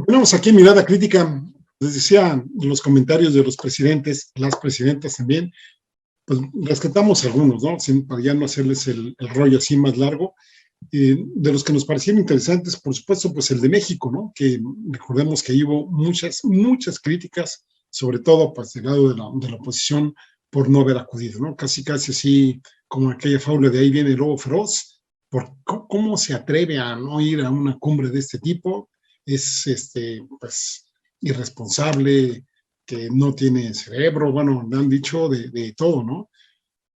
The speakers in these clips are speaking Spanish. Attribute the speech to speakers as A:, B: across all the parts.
A: Tenemos aquí mirada crítica, les decía los comentarios de los presidentes, las presidentas también, pues rescatamos algunos, ¿no? Para ya no hacerles el rollo así más largo. De los que nos parecieron interesantes, por supuesto, pues el de México, ¿no? Que recordemos que hubo muchas críticas, sobre todo pues del lado de la oposición, por no haber acudido, ¿no? Casi así como aquella fábula de ahí viene el lobo feroz, por cómo se atreve a no ir a una cumbre de este tipo, es pues irresponsable, que no tiene cerebro, bueno, le han dicho de todo, ¿no?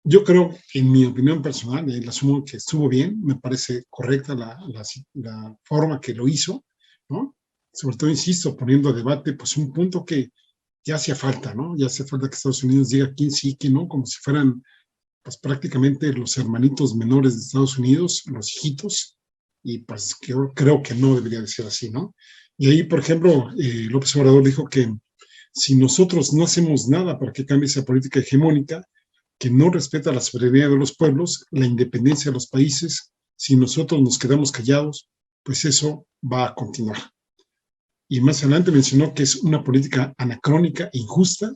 A: Yo creo, en mi opinión personal, y asumo que estuvo bien, me parece correcta la forma que lo hizo, ¿no? Sobre todo, insisto, poniendo a debate, pues un punto que ya hacía falta, ¿no? Ya hacía falta que Estados Unidos diga quién sí, quién no, como si fueran, pues prácticamente los hermanitos menores de Estados Unidos, los hijitos, y pues creo que no debería de ser así, ¿no? Y ahí, por ejemplo, López Obrador dijo que si nosotros no hacemos nada para que cambie esa política hegemónica, que no respeta la soberanía de los pueblos, la independencia de los países, si nosotros nos quedamos callados, pues eso va a continuar. Y más adelante mencionó que es una política anacrónica e injusta,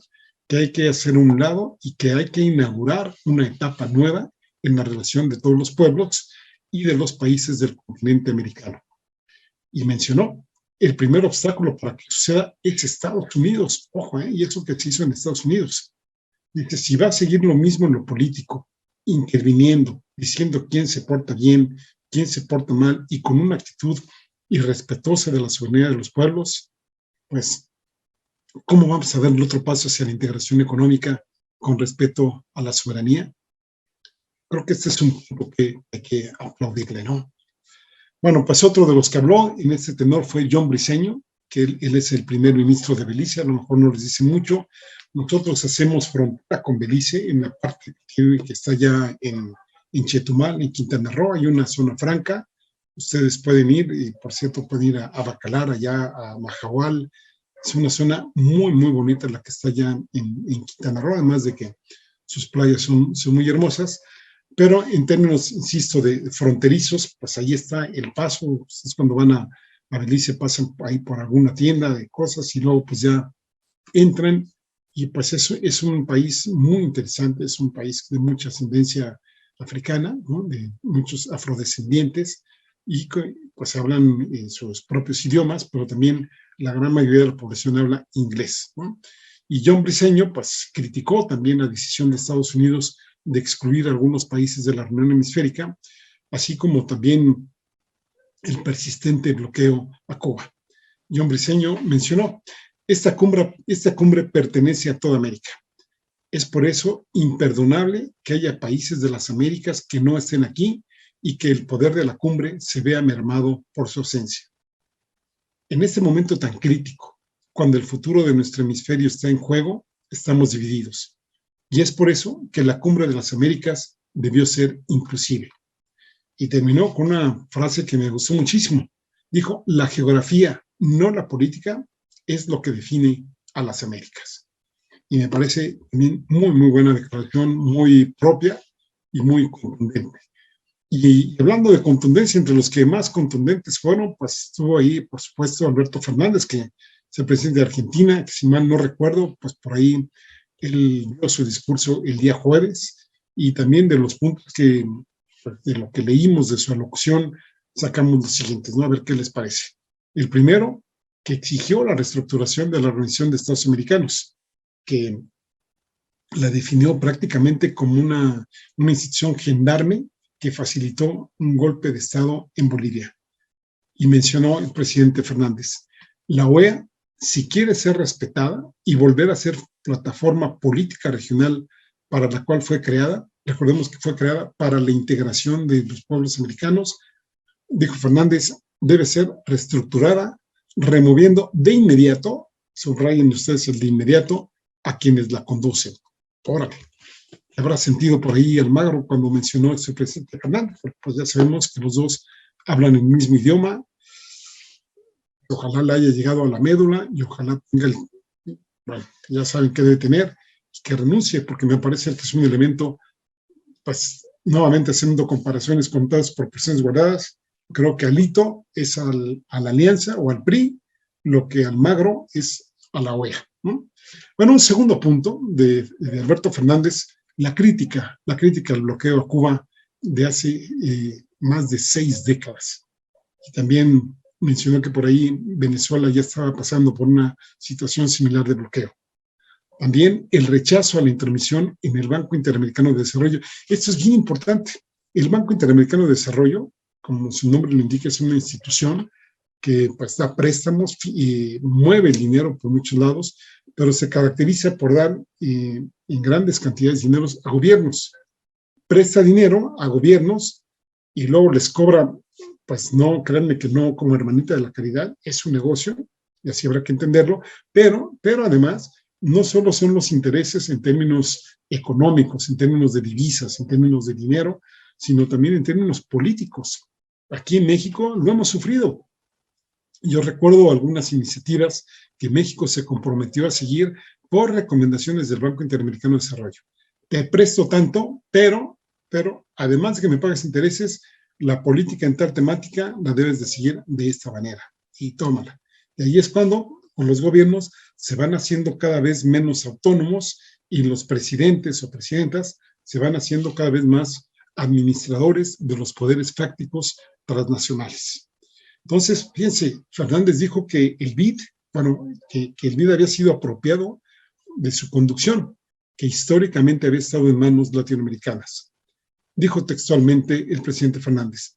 A: que hay que hacer un lado y que hay que inaugurar una etapa nueva en la relación de todos los pueblos y de los países del continente americano. Y mencionó, el primer obstáculo para que suceda es Estados Unidos, ojo, y eso que se hizo en Estados Unidos. Dice, si va a seguir lo mismo en lo político, interviniendo, diciendo quién se porta bien, quién se porta mal, y con una actitud irrespetuosa de la soberanía de los pueblos, pues, ¿cómo vamos a dar el otro paso hacia la integración económica con respeto a la soberanía? Creo que este es un punto que hay que aplaudirle, ¿no? Bueno, pues otro de los que habló en este tenor fue John Briceño, que él es el primer ministro de Belice, a lo mejor no les dice mucho. Nosotros hacemos frontera con Belice en la parte que está ya en Chetumal, en Quintana Roo, hay una zona franca. Ustedes pueden ir, y por cierto, pueden ir a Bacalar, allá a Mahahual. Es una zona muy bonita la que está allá en Quintana Roo, además de que sus playas son muy hermosas. Pero en términos, insisto, de fronterizos, pues ahí está el paso. Ustedes cuando van a Belice pasan ahí por alguna tienda de cosas y luego pues ya entran. Y pues eso es un país muy interesante, es un país de mucha ascendencia africana, ¿no? De muchos afrodescendientes, y pues hablan sus propios idiomas, pero también la gran mayoría de la población habla inglés, ¿no? Y John Briceño pues criticó también la decisión de Estados Unidos de excluir a algunos países de la región hemisférica, así como también el persistente bloqueo a Cuba. John Briceño mencionó, esta cumbre pertenece a toda América. Es por eso imperdonable que haya países de las Américas que no estén aquí y que el poder de la cumbre se vea mermado por su ausencia. En este momento tan crítico, cuando el futuro de nuestro hemisferio está en juego, estamos divididos. Y es por eso que la cumbre de las Américas debió ser inclusive. Y terminó con una frase que me gustó muchísimo. Dijo, la geografía, no la política, es lo que define a las Américas. Y me parece también muy buena declaración, muy propia y muy contundente. Y hablando de contundencia, entre los que más contundentes fueron, pues estuvo ahí, por supuesto, Alberto Fernández, que es el presidente de Argentina, que si mal no recuerdo, pues por ahí él dio su discurso el día jueves, y también de los puntos que, de lo que leímos de su alocución, sacamos los siguientes, ¿no? A ver qué les parece. El primero, que exigió la reestructuración de la Organización de Estados Americanos, que la definió prácticamente como una institución gendarme que facilitó un golpe de Estado en Bolivia. Y mencionó el presidente Fernández, la OEA, si quiere ser respetada y volver a ser plataforma política regional para la cual fue creada, recordemos que fue creada para la integración de los pueblos americanos, dijo Fernández, debe ser reestructurada, removiendo de inmediato, subrayen ustedes el de inmediato, a quienes la conducen. Órale, habrá sentido por ahí Almagro cuando mencionó a su presidente Fernández, pues ya sabemos que los dos hablan el mismo idioma, ojalá le haya llegado a la médula y ojalá tenga bueno, ya saben que debe tener, y que renuncie, porque me parece que es un elemento, pues nuevamente haciendo comparaciones con todas por personas guardadas, creo que Alito es a la alianza o al PRI lo que Almagro es a la OEA, ¿no? Bueno, un segundo punto de Alberto Fernández, la crítica al bloqueo a Cuba de hace más de 6 décadas. Y también mencionó que por ahí Venezuela ya estaba pasando por una situación similar de bloqueo. También el rechazo a la intromisión en el Banco Interamericano de Desarrollo. Esto es bien importante. El Banco Interamericano de Desarrollo, como su nombre lo indica, es una institución que pues, da préstamos y mueve el dinero por muchos lados, pero se caracteriza por dar en grandes cantidades de dinero a gobiernos. Presta dinero a gobiernos y luego les cobra, pues no, créanme que no como hermanita de la caridad, es un negocio, y así habrá que entenderlo, pero además no solo son los intereses en términos económicos, en términos de divisas, en términos de dinero, sino también en términos políticos. Aquí en México lo hemos sufrido. Yo recuerdo algunas iniciativas que México se comprometió a seguir por recomendaciones del Banco Interamericano de Desarrollo. Te presto tanto, pero además de que me pagues intereses, la política en tal temática la debes de seguir de esta manera y tómala. Y ahí es cuando con los gobiernos se van haciendo cada vez menos autónomos y los presidentes o presidentas se van haciendo cada vez más administradores de los poderes fácticos transnacionales. Entonces, fíjense, Fernández dijo que el BID, que el BID había sido apropiado de su conducción, que históricamente había estado en manos latinoamericanas. Dijo textualmente el presidente Fernández: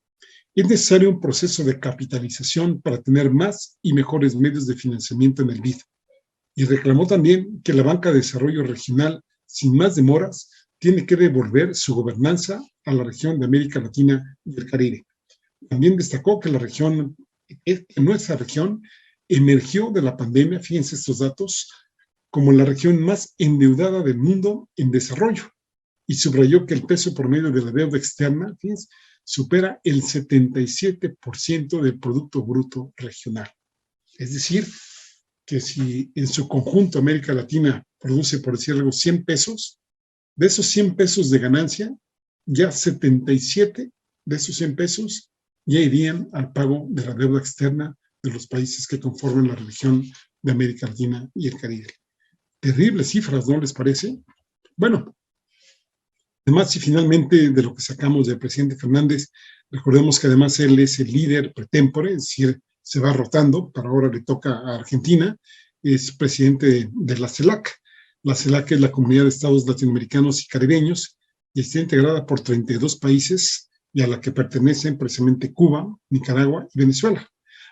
A: es necesario un proceso de capitalización para tener más y mejores medios de financiamiento en el BID. Y reclamó también que la Banca de Desarrollo Regional, sin más demoras, tiene que devolver su gobernanza a la región de América Latina y el Caribe. También destacó que nuestra región emergió de la pandemia, fíjense estos datos, como la región más endeudada del mundo en desarrollo. Y subrayó que el peso promedio de la deuda externa, fíjense, supera el 77% del Producto Bruto Regional. Es decir, que si en su conjunto América Latina produce, por decir algo, 100 pesos, de esos 100 pesos de ganancia, ya 77 de esos 100 pesos ya irían al pago de la deuda externa de los países que conforman la región de América Latina y el Caribe. Terribles cifras, ¿no les parece? Bueno, además, si finalmente de lo que sacamos del presidente Fernández, recordemos que además él es el líder pretémpore, es decir, se va rotando, para ahora le toca a Argentina, es presidente de la CELAC. La CELAC es la Comunidad de Estados Latinoamericanos y Caribeños y está integrada por 32 países y a la que pertenecen precisamente Cuba, Nicaragua y Venezuela.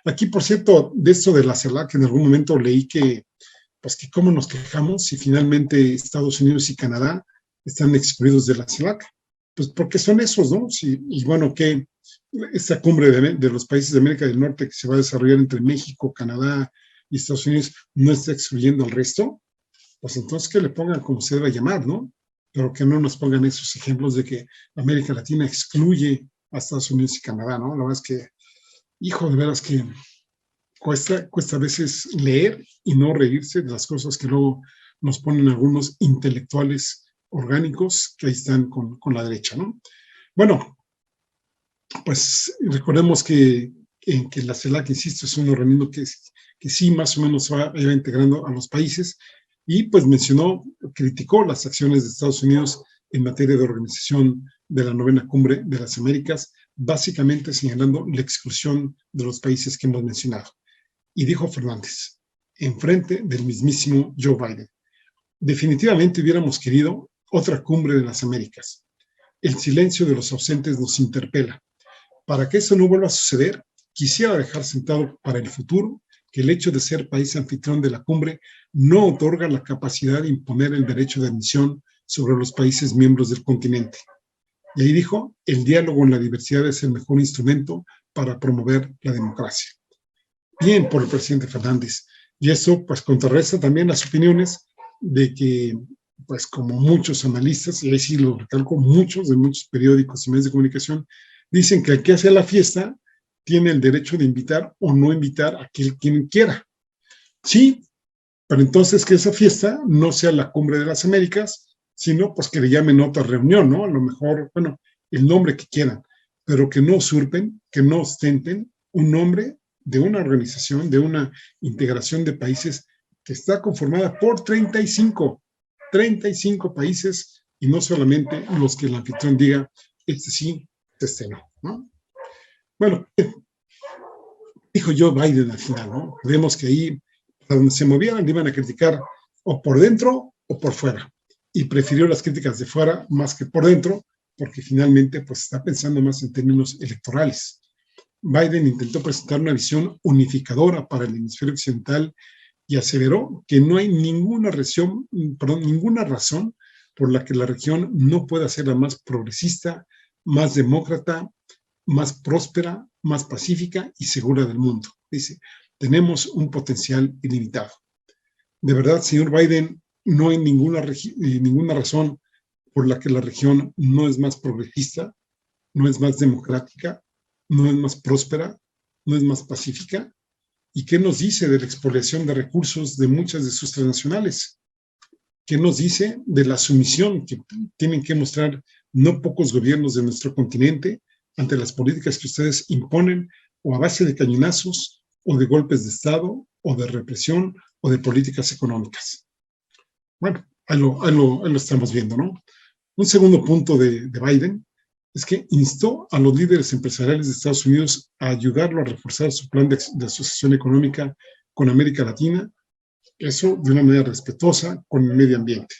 A: Aquí, por cierto, de esto de la CELAC, en algún momento leí que cómo nos quejamos si finalmente Estados Unidos y Canadá están excluidos de la CELAC. Pues porque son esos, ¿no? Sí, y bueno, que esta cumbre de los países de América del Norte que se va a desarrollar entre México, Canadá y Estados Unidos no está excluyendo al resto, pues entonces que le pongan como se debe llamar, ¿no? Pero que no nos pongan esos ejemplos de que América Latina excluye a Estados Unidos y Canadá, ¿no? La verdad es que, hijo, de veras que cuesta a veces leer y no reírse de las cosas que luego nos ponen algunos intelectuales orgánicos que ahí están con la derecha, ¿no? Bueno, pues recordemos que la CELAC, insisto, es un organismo que sí más o menos va integrando a los países y pues criticó las acciones de Estados Unidos en materia de organización de la 9ª Cumbre de las Américas, básicamente señalando la exclusión de los países que hemos mencionado. Y dijo Fernández, enfrente del mismísimo Joe Biden: definitivamente hubiéramos querido otra cumbre de las Américas. El silencio de los ausentes nos interpela. Para que eso no vuelva a suceder, quisiera dejar sentado para el futuro que el hecho de ser país anfitrión de la cumbre no otorga la capacidad de imponer el derecho de admisión sobre los países miembros del continente. Y ahí dijo, el diálogo en la diversidad es el mejor instrumento para promover la democracia. Bien por el presidente Fernández. Y eso pues contrarresta también las opiniones de que, pues como muchos analistas, y ahí sí lo recalco, muchos periódicos y medios de comunicación, dicen que el que hace la fiesta tiene el derecho de invitar o no invitar a quien quiera. Sí, pero entonces que esa fiesta no sea la Cumbre de las Américas, sino pues que le llamen otra reunión, ¿no? A lo mejor, bueno, el nombre que quieran, pero que no usurpen, que no ostenten un nombre de una organización, de una integración de países que está conformada por 35 países, y no solamente los que el anfitrión diga, este sí, este no, ¿no? Bueno, dijo Joe Biden al final, ¿no? Vemos que ahí, a donde se movieran, iban a criticar o por dentro o por fuera. Y prefirió las críticas de fuera más que por dentro, porque finalmente pues está pensando más en términos electorales. Biden intentó presentar una visión unificadora para el hemisferio occidental y aseveró que no hay ninguna razón por la que la región no pueda ser la más progresista, más demócrata, más próspera, más pacífica y segura del mundo. Dice, tenemos un potencial ilimitado. De verdad, señor Biden, no hay ninguna razón por la que la región no es más progresista, no es más democrática, no es más próspera, no es más pacífica. ¿Y qué nos dice de la expoliación de recursos de muchas de sus transnacionales? ¿Qué nos dice de la sumisión que tienen que mostrar no pocos gobiernos de nuestro continente ante las políticas que ustedes imponen, o a base de cañonazos, o de golpes de Estado, o de represión, o de políticas económicas? Bueno, ahí lo estamos viendo, ¿no? Un segundo punto de Biden es que instó a los líderes empresariales de Estados Unidos a ayudarlo a reforzar su plan de asociación económica con América Latina, eso de una manera respetuosa con el medio ambiente.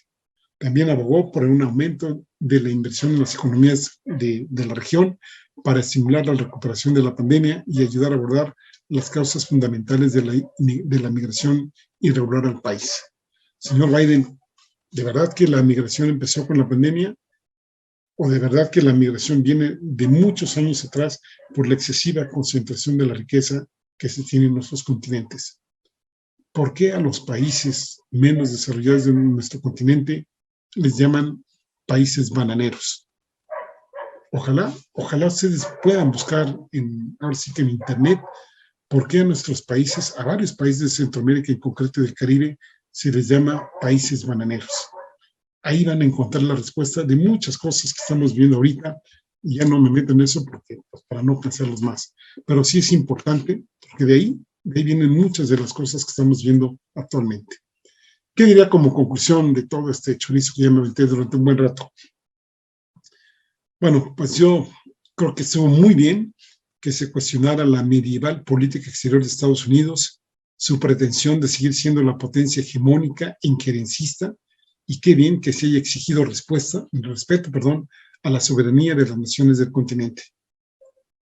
A: También abogó por un aumento de la inversión en las economías de la región para estimular la recuperación de la pandemia y ayudar a abordar las causas fundamentales de la migración irregular al país. Señor Biden, ¿de verdad que la migración empezó con la pandemia? ¿O de verdad que la migración viene de muchos años atrás por la excesiva concentración de la riqueza que se tiene en nuestros continentes? ¿Por qué a los países menos desarrollados de nuestro continente les llaman países bananeros? Ojalá ustedes puedan buscar ahora sí que en internet, por qué a nuestros países, a varios países de Centroamérica, en concreto del Caribe, se les llama países bananeros. Ahí van a encontrar la respuesta de muchas cosas que estamos viendo ahorita, y ya no me meto en eso porque, pues, para no cansarlos más. Pero sí es importante, porque de ahí vienen muchas de las cosas que estamos viendo actualmente. ¿Qué diría como conclusión de todo este chorizo que ya me aventé durante un buen rato? Bueno, pues yo creo que estuvo muy bien que se cuestionara la medieval política exterior de Estados Unidos, su pretensión de seguir siendo la potencia hegemónica e injerencista, y qué bien que se haya exigido respeto, a la soberanía de las naciones del continente.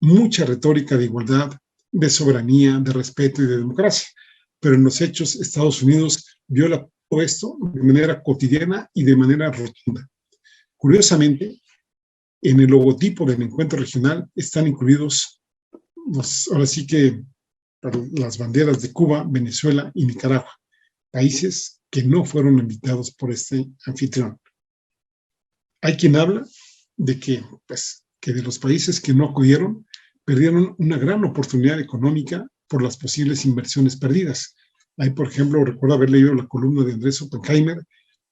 A: Mucha retórica de igualdad, de soberanía, de respeto y de democracia, pero en los hechos Estados Unidos viola todo esto de manera cotidiana y de manera rotunda. Curiosamente, en el logotipo del encuentro regional están incluidos ahora sí que las banderas de Cuba, Venezuela y Nicaragua, países que no fueron invitados por este anfitrión. Hay quien habla de que de los países que no acudieron perdieron una gran oportunidad económica por las posibles inversiones perdidas. Ahí, por ejemplo, recuerdo haber leído la columna de Andrés Oppenheimer,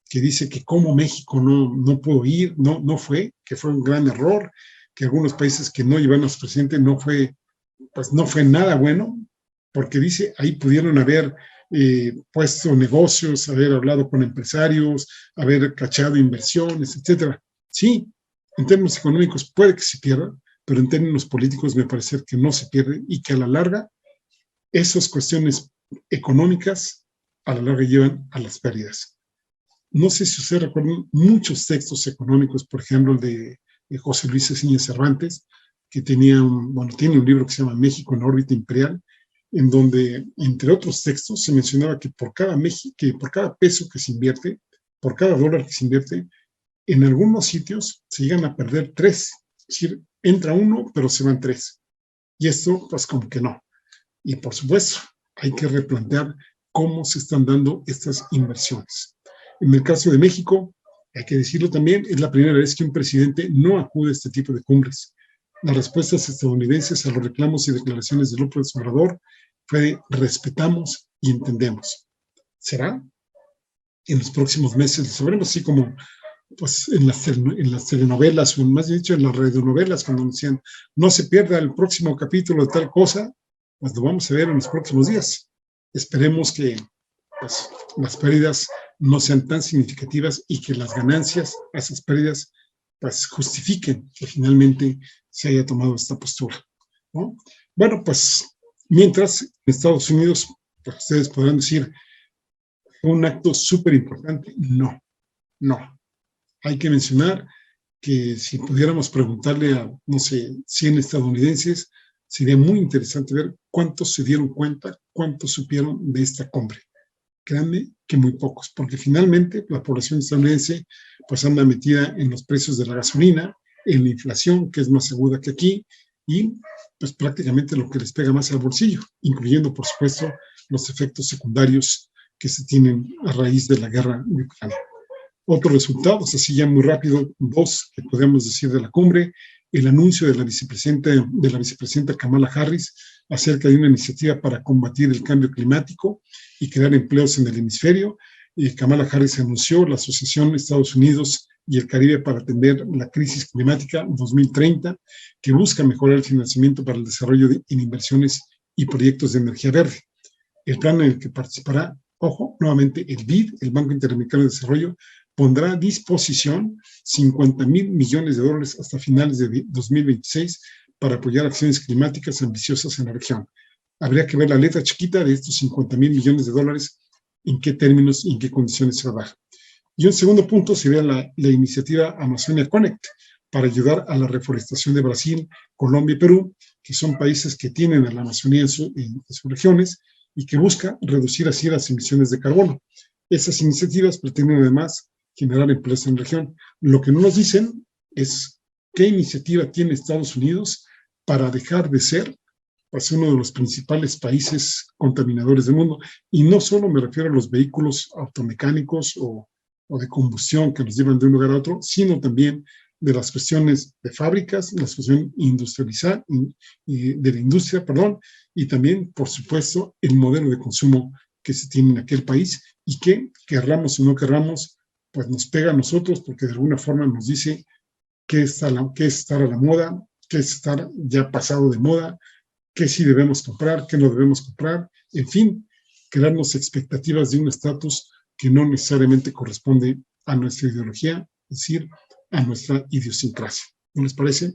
A: que dice que como México no pudo ir, no fue, que fue un gran error, que algunos países que no llevaron a su presidente no fue nada bueno, porque dice, ahí pudieron haber puesto negocios, haber hablado con empresarios, haber cachado inversiones, etcétera. Sí, en términos económicos puede que se pierda, pero en términos políticos me parece que no se pierde, y que a la larga esas cuestiones económicas a la larga llevan a las pérdidas. No sé si ustedes recuerdan muchos textos económicos, por ejemplo, el de José Luis Ceciña Cervantes, que tiene un libro que se llama México en la órbita imperial, en donde, entre otros textos, se mencionaba que por cada peso que se invierte, por cada dólar que se invierte, en algunos sitios se llegan a perder 3. Es decir, entra 1, pero se van 3. Y esto, pues como que no. Y por supuesto, hay que replantear cómo se están dando estas inversiones. En el caso de México, hay que decirlo también, es la primera vez que un presidente no acude a este tipo de cumbres. Las respuestas estadounidenses a los reclamos y declaraciones de López Obrador fue de respetamos y entendemos. ¿Será? En los próximos meses lo sabremos, así como pues en las telenovelas, o más dicho en las radionovelas, cuando decían no se pierda el próximo capítulo de tal cosa, pues lo vamos a ver en los próximos días. Esperemos que pues, las pérdidas no sean tan significativas y que las ganancias, esas pérdidas, pues justifiquen que finalmente se haya tomado esta postura, ¿no? Bueno, pues mientras en Estados Unidos, pues ustedes podrán decir, un acto súper importante. No, no. Hay que mencionar que si pudiéramos preguntarle a, no sé, 100 estadounidenses, sería muy interesante ver cuántos se dieron cuenta, cuántos supieron de esta cumbre. Créanme que muy pocos, porque finalmente la población estadounidense pues anda metida en los precios de la gasolina, en la inflación, que es más aguda que aquí, y pues prácticamente lo que les pega más al bolsillo, incluyendo, por supuesto, los efectos secundarios que se tienen a raíz de la guerra de Ucrania. Otros resultados, así ya muy rápido, dos que podemos decir de la cumbre: el anuncio de la vicepresidenta Kamala Harris acerca de una iniciativa para combatir el cambio climático y crear empleos en el hemisferio. Kamala Harris anunció la Asociación Estados Unidos y el Caribe para atender la crisis climática 2030, que busca mejorar el financiamiento para el desarrollo en inversiones y proyectos de energía verde. El plan en el que participará, ojo, nuevamente el BID, el Banco Interamericano de Desarrollo, pondrá a disposición $50,000 millones hasta finales de 2026 para apoyar acciones climáticas ambiciosas en la región. Habría que ver la letra chiquita de estos $50,000 millones, en qué términos y en qué condiciones se va a dar. Y un segundo punto sería la iniciativa Amazonia Connect, para ayudar a la reforestación de Brasil, Colombia y Perú, que son países que tienen a la Amazonía en sus regiones y que busca reducir así las emisiones de carbono. Esas iniciativas pretenden además generar empleos en la región. Lo que no nos dicen es qué iniciativa tiene Estados Unidos para dejar de ser pues, uno de los principales países contaminadores del mundo. Y no solo me refiero a los vehículos automecánicos o de combustión que nos llevan de un lugar a otro, sino también de las cuestiones de fábricas, las cuestiones industrializar, de la industria, perdón, y también, por supuesto, el modelo de consumo que se tiene en aquel país y que, querramos o no querramos, pues nos pega a nosotros porque de alguna forma nos dice qué es estar a la moda, qué es estar ya pasado de moda, qué sí debemos comprar, qué no debemos comprar, en fin, crearnos expectativas de un estatus que no necesariamente corresponde a nuestra ideología, es decir, a nuestra idiosincrasia. ¿No les parece?